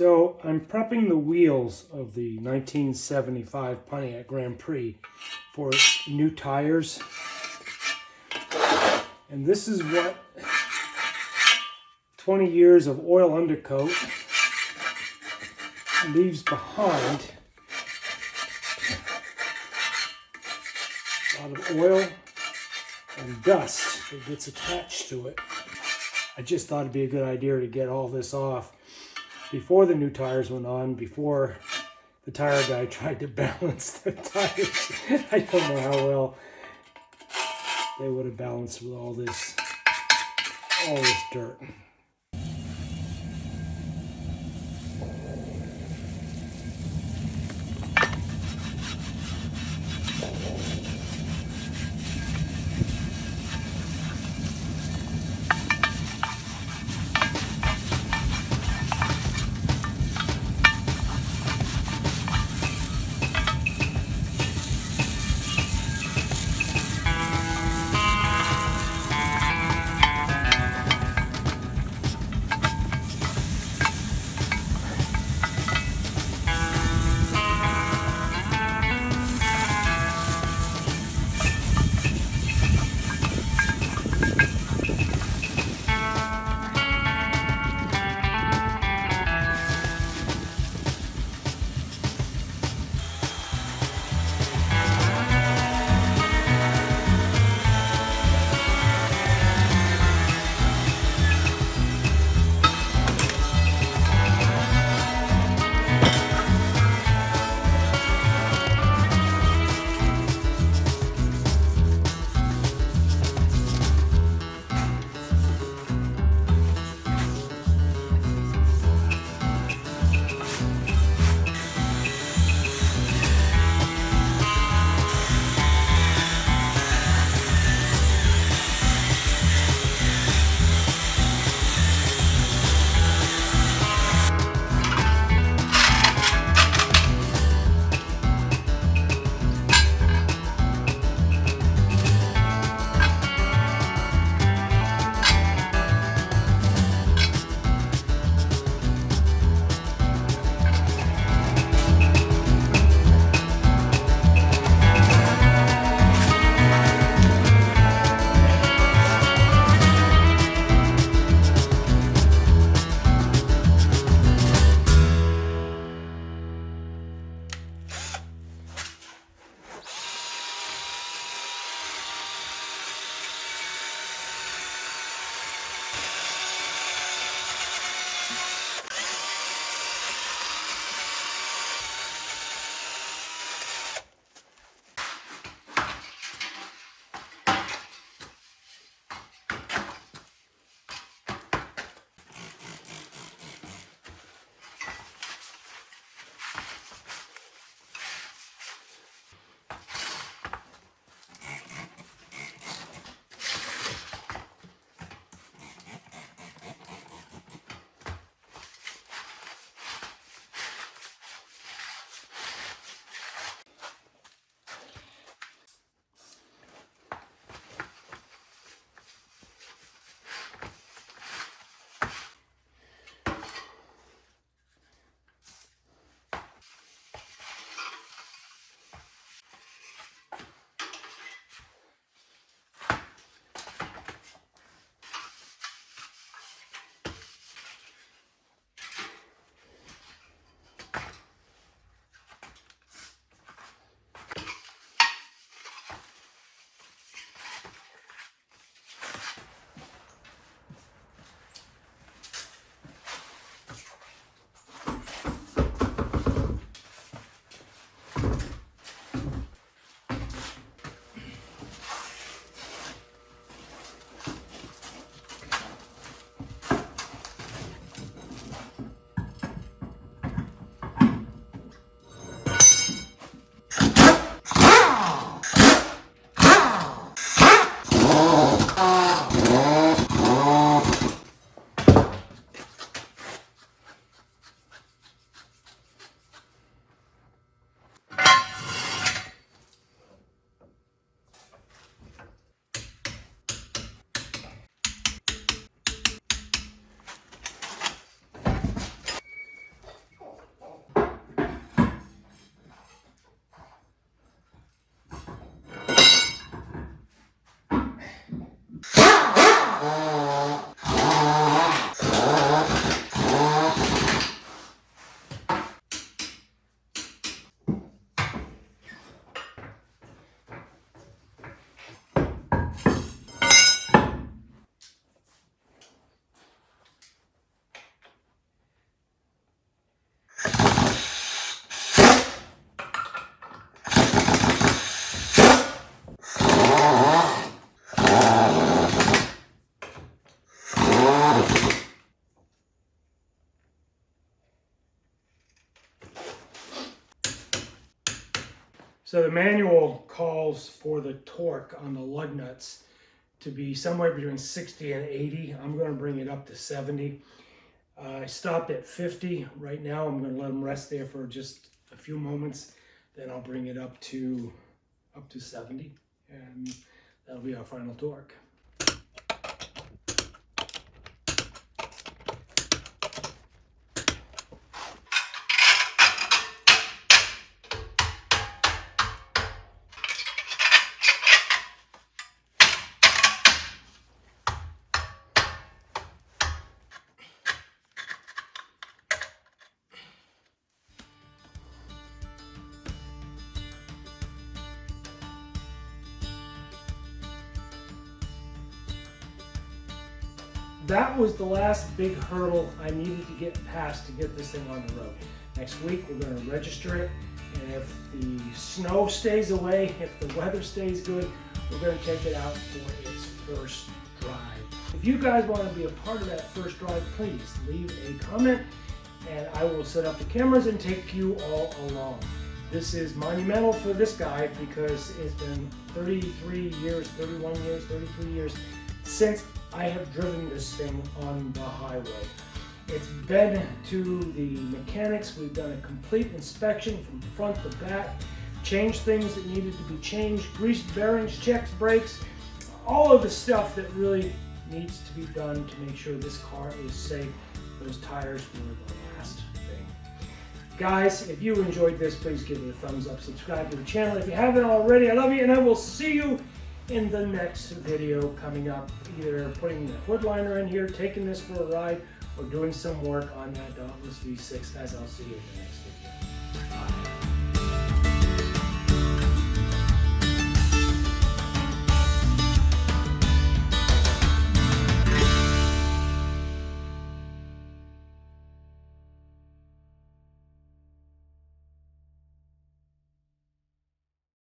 So I'm prepping the wheels of the 1975 Pontiac Grand Prix for its new tires. And this is what 20 years of oil undercoat leaves behind. A lot of oil and dust that gets attached to it. I just thought it'd be a good idea to get all this off before the new tires went on, before the tire guy tried to balance the tires. I don't know how well they would have balanced with all this dirt. So the manual calls for the torque on the lug nuts to be somewhere between 60 and 80. I'm going to bring it up to 70. I stopped at 50. Right now I'm going to let them rest there for just a few moments. Then I'll bring it up to 70, and that'll be our final torque. That was the last big hurdle I needed to get past to get this thing on the road. Next week we're going to register it, and if the snow stays away, if the weather stays good, we're going to take it out for its first drive. If you guys want to be a part of that first drive, please leave a comment and I will set up the cameras and take you all along. This is monumental for this guy because it's been 33 years, 31 years, 33 years since I have driven this thing on the highway. It's been to the mechanics. We've done a complete inspection from front to back, changed things that needed to be changed, greased bearings, checked brakes, all of the stuff that really needs to be done to make sure this car is safe. Those tires were the last thing. Guys, if you enjoyed this, please give it a thumbs up, subscribe to the channel if you haven't already. I love you, and I will see you in the next video coming up, either putting the hood liner in here, taking this for a ride, or doing some work on that Dauntless V6. Guys, I'll see you in the next video.